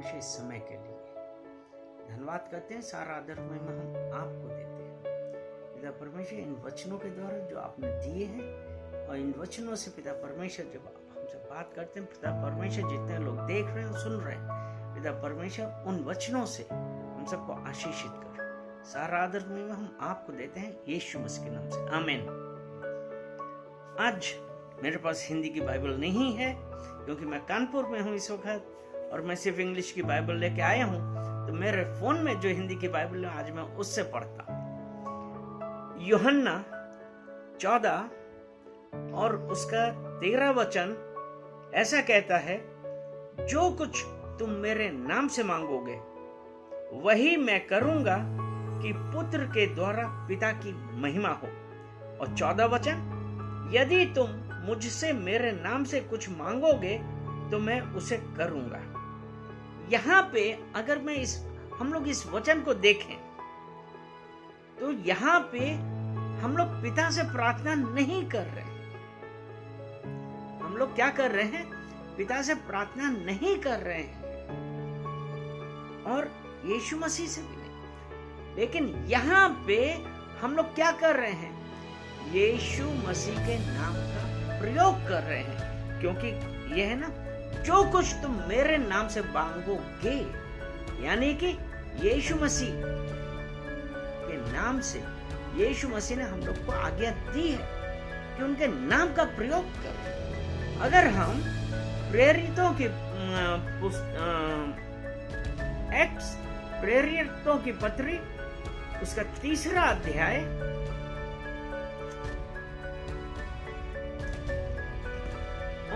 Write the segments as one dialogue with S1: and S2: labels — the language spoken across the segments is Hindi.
S1: परमेश्वर इस समय के लिए धन्यवाद करते हैं। सारा आदर महिमा हम आपको देते हैं पिता परमेश्वर, इन वचनों के द्वारा जो आपने दिए हैं, और इन वचनों से पिता परमेश्वर जब आप हमसे बात करते हैं पिता परमेश्वर, जितने लोग देख रहे हैं सुन रहे हैं पिता परमेश्वर, उन वचनों से हम सबको आशीषित करो। सारा आदर महिमा हम आपको देते हैं यीशु मसीह के नाम से, आमीन। आज मेरे पास हिंदी की बाइबल नहीं है क्योंकि मैं कानपुर में हूँ इस वक्त, और मैं सिर्फ इंग्लिश की बाइबल लेके आया हूँ। तो मेरे फोन में जो हिंदी की बाइबल है आज मैं उससे पढ़ता। यूहन्ना 14 और उसका 13 वचन ऐसा कहता है, जो कुछ तुम मेरे नाम से मांगोगे वही मैं करूंगा कि पुत्र के द्वारा पिता की महिमा हो। और 14 वचन, यदि तुम मुझसे मेरे नाम से कुछ मांगोगे तो मैं उसे करूंगा। यहाँ पे अगर हम लोग इस वचन को देखें तो यहाँ पे हम लोग पिता से प्रार्थना नहीं कर रहे हैं। हम लोग क्या कर रहे हैं? पिता से प्रार्थना नहीं कर रहे हैं, और यीशु मसीह से भी नहीं। लेकिन यहाँ पे हम लोग क्या कर रहे हैं? यीशु मसीह के नाम का प्रयोग कर रहे हैं, क्योंकि यह है ना, जो कुछ तुम मेरे नाम से मांगोगे, यानी कि यीशु मसीह के नाम से यीशु मसीह ने हम लोग को आज्ञा दी है कि उनके नाम का प्रयोग करें। अगर हम प्रेरितों की पत्री उसका 3 अध्याय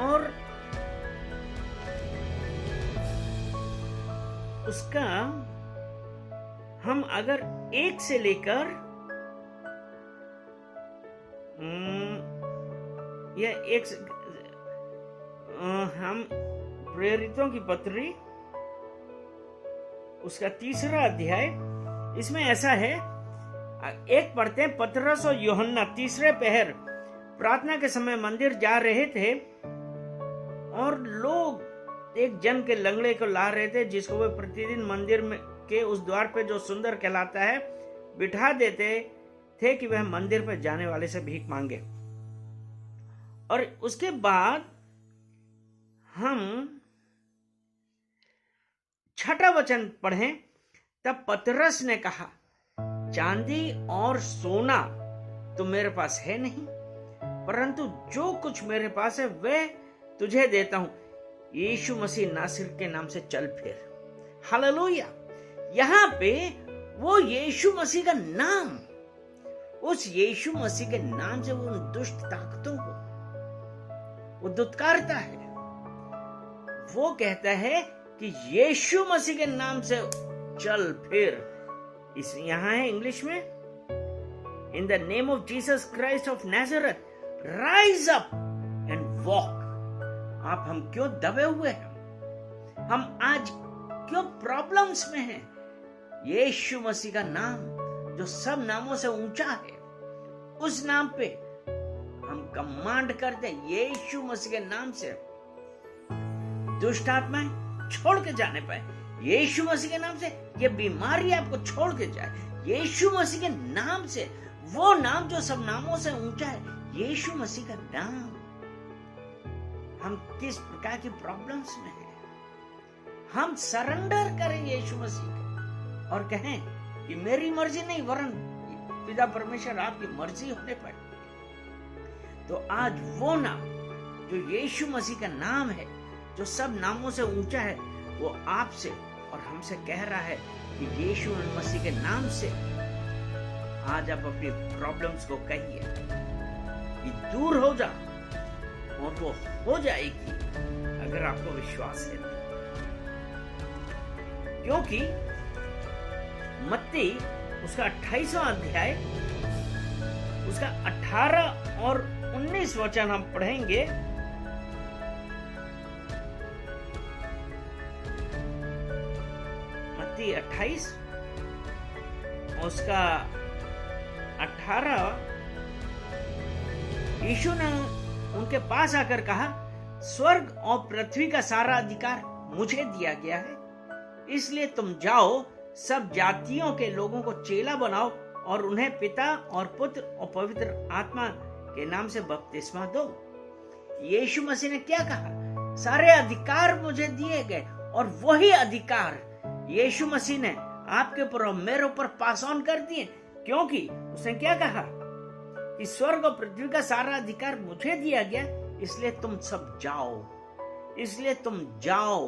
S1: और उसका हम अगर 1 से लेकर या हम प्रेरितों की पत्री उसका 3 अध्याय, इसमें ऐसा है, एक पढ़ते हैं। पतरस और यूहन्ना तीसरे पहर प्रार्थना के समय मंदिर जा रहे थे, और लोग एक जन के लंगड़े को ला रहे थे, जिसको वे प्रतिदिन मंदिर में के उस द्वार पे जो सुंदर कहलाता है बिठा देते थे कि वह मंदिर पर जाने वाले से भीख मांगे। और उसके बाद हम 6 वचन पढ़ें। तब पतरस ने कहा, चांदी और सोना तो मेरे पास है नहीं, परंतु जो कुछ मेरे पास है वह तुझे देता हूं। यीशु मसीह नासरी के नाम से चल फिर। हालेलुया। यहां पे वो यीशु मसीह का नाम, उस यीशु मसीह के नाम से वो उन दुष्ट ताकतों को वो दुत्कारता है। वो कहता है कि यीशु मसीह के नाम से चल फिर। इस यहां है इंग्लिश में, in the name of Jesus Christ of Nazareth rise up and walk. आप हम क्यों दबे हुए हैं? हम आज क्यों प्रॉब्लम्स में हैं? यीशु मसीह का नाम जो सब नामों से ऊंचा है, उस नाम पे हम कमांड करते हैं, यीशु मसीह के नाम से दुष्ट आत्माएं छोड़ के जाने पाए। यीशु मसीह के नाम से ये बीमारी आपको छोड़ के जाए। यीशु मसीह के नाम से, वो नाम जो सब नामों से ऊंचा है, यीशु मसीह का नाम। हम किस प्रकार की प्रॉब्लम्स में हैं, हम सरेंडर करें यीशु मसीह को और कहें कि मेरी मर्जी नहीं वरन पिता परमेश्वर आपकी मर्जी होने पर। तो आज वो नाम जो यीशु मसीह का नाम है, जो सब नामों से ऊंचा है, वो आपसे और हमसे कह रहा है कि यीशु मसीह के नाम से आज आप अपनी प्रॉब्लम्स को कहिए कि दूर हो जा, और वो हो जाएगी अगर आपको विश्वास है। क्योंकि मत्ती उसका 28वां अध्याय उसका 18 और 19 वचन हम पढ़ेंगे। मत्ती 28 उसका 18, यीशु ने उनके पास आकर कहा, स्वर्ग और पृथ्वी का सारा अधिकार मुझे दिया गया है। इसलिए तुम जाओ, सब जातियों के लोगों को चेला बनाओ और उन्हें पिता और पुत्र और पवित्र आत्मा के नाम से बपतिस्मा दो। यीशु मसीह ने क्या कहा? सारे अधिकार मुझे दिए गए, और वही अधिकार यीशु मसीह ने आपके ऊपर और मेरे ऊपर पास ऑन कर दिए, क्योंकि उसने क्या कहा कि स्वर्ग और पृथ्वी का सारा अधिकार मुझे दिया गया, इसलिए तुम सब जाओ, इसलिए तुम जाओ।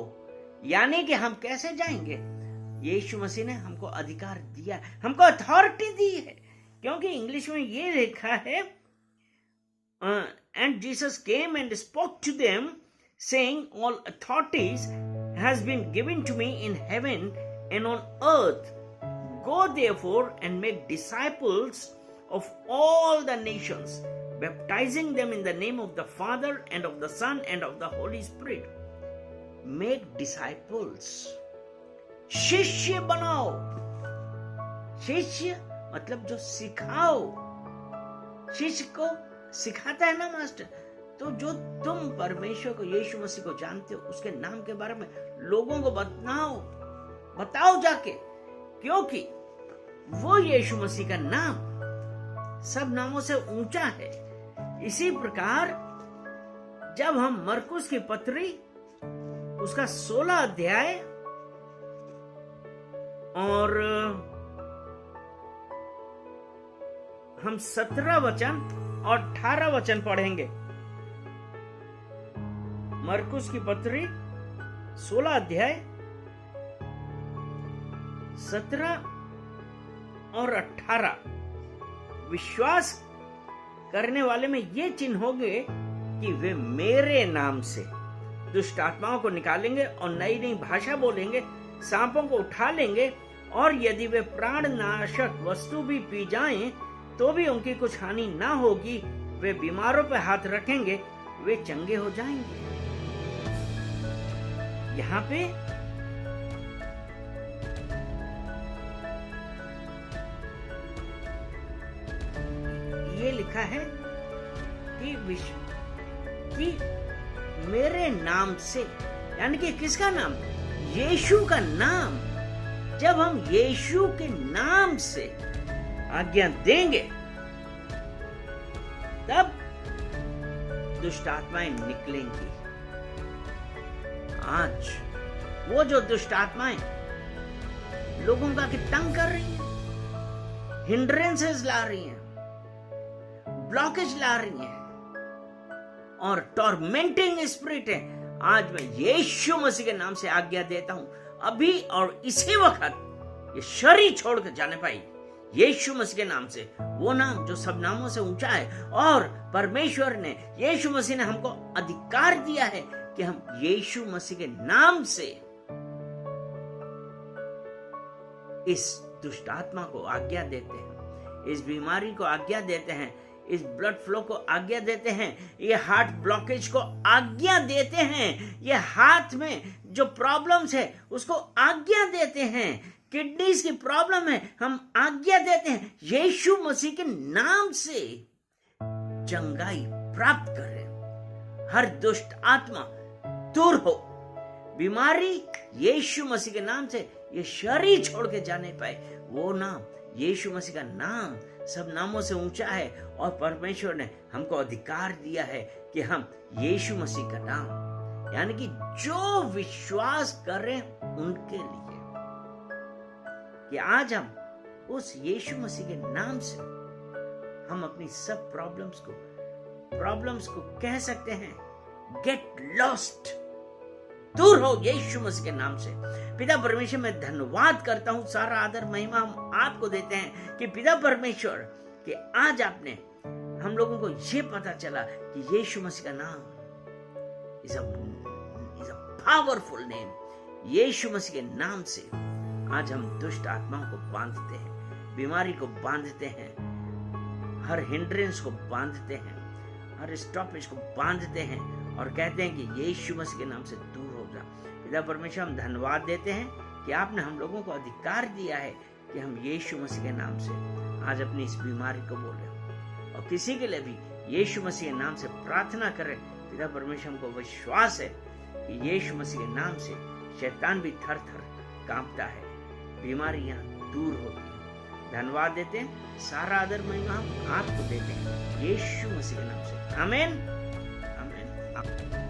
S1: यानी कि हम कैसे जाएंगे? यीशु मसीह ने हमको अधिकार दिया, हमको अथॉरिटी दी है, क्योंकि इंग्लिश में ये लिखा है, and Jesus came and spoke to them saying, all authorities has been given to me in heaven and on earth. Go therefore and make disciples of all the nations, baptizing them in the name of the Father and of the Son and of the Holy Spirit. Make disciples. शिष्य बनाओ। शिष्य मतलब जो सिखाओ। शिष्य को सिखाता है ना मास्टर, तो जो तुम परमेश्वर को, यीशु मसीह को जानते हो, उसके नाम के बारे में लोगों को बताओ जाके, क्योंकि वो यीशु मसीह का नाम सब नामों से ऊंचा है। इसी प्रकार जब हम मरकुस की पत्री उसका 16 अध्याय और हम 17 वचन और 18 वचन पढ़ेंगे। मरकुस की पत्री 16 अध्याय 17 और 18। विश्वास करने वाले में ये चिन्ह होंगे कि वे मेरे नाम से दुष्ट आत्माओं को निकालेंगे और नई नई भाषा बोलेंगे, सांपों को उठा लेंगे, और यदि वे प्राण नाशक वस्तु भी पी जाएं तो भी उनकी कुछ हानि ना होगी। वे बीमारों पर हाथ रखेंगे, वे चंगे हो जाएंगे। यहाँ पे ये लिखा है कि मेरे नाम से, यानी कि किसका नाम? यीशु का नाम। जब हम यीशु के नाम से आज्ञा देंगे तब दुष्ट आत्माएं निकलेंगी। आज वो जो दुष्ट आत्माएं लोगों का तंग कर रही हैं, हिंड्रेंसेस ला रही हैं, ब्लॉकेज ला रही हैं और टॉर्मेंटिंग स्पिरिट है, आज मैं यीशु मसीह के नाम से आज्ञा देता हूं, अभी और इसी वक्त ये शरीर छोड़कर जाने पाई यीशु मसीह के नाम से। वो नाम जो सब नामों से ऊंचा है, और परमेश्वर ने, यीशु मसीह ने हमको अधिकार दिया है कि हम यीशु मसीह के नाम से इस दुष्ट आत्मा को आज्ञा देते हैं, इस बीमारी को आज्ञा देते हैं, इस ब्लड फ्लो को आज्ञा देते हैं, ये हार्ट ब्लॉकेज को आज्ञा देते हैं, ये हाथ में जो प्रॉब्लम्स है उसको आज्ञा देते हैं, किडनीज की प्रॉब्लम है, हम आज्ञा देते हैं यीशु मसीह के नाम से चंगाई प्राप्त करें। हर दुष्ट आत्मा दूर हो, बीमारी यीशु मसीह के नाम से ये शरीर छोड़ के जाने पाए। वो नाम, यीशु मसीह का नाम सब नामों से ऊंचा है, और परमेश्वर ने हमको अधिकार दिया है कि हम यीशु मसीह का नाम, यानी कि जो विश्वास करें उनके लिए, कि आज हम उस यीशु मसीह के नाम से हम अपनी सब प्रॉब्लम्स को कह सकते हैं, गेट लॉस्ट, दूर हो यीशु मसीह के नाम से। पिता परमेश्वर, मैं धन्यवाद करता हूं, सारा आदर महिमा हम आपको देते हैं कि पिता परमेश्वर, कि आज आपने हम लोगों को ये पता चला कि यीशु मसीह का नाम इज अ पावरफुल नेम। यीशु मसीह के नाम से आज हम दुष्ट आत्माओं को बांधते हैं, बीमारी को बांधते हैं, हर हिंड्रेंस को बांधते हैं, हर स्टॉपेज को बांधते हैं, और कहते हैं कि यीशु मसीह के नाम से दूर हो जा। पिता परमेश्वर, हम धन्यवाद देते हैं कि आपने हम लोगों को अधिकार दिया है कि हम यीशु मसीह के नाम से आज अपनी इस बीमारी को बोले, और किसी के लिए भी यीशु मसीह के नाम से प्रार्थना करें। पिता परमेश्वर, हमको विश्वास है कि यीशु मसीह के नाम से शैतान भी थर थर कांपता है, बीमारियां दूर होती हैं। धन्यवाद देते हैं, सारा आदर महिमा हम आपको देते हैं, यीशु मसीह के नाम से। आमीन, आमीन, आमीन।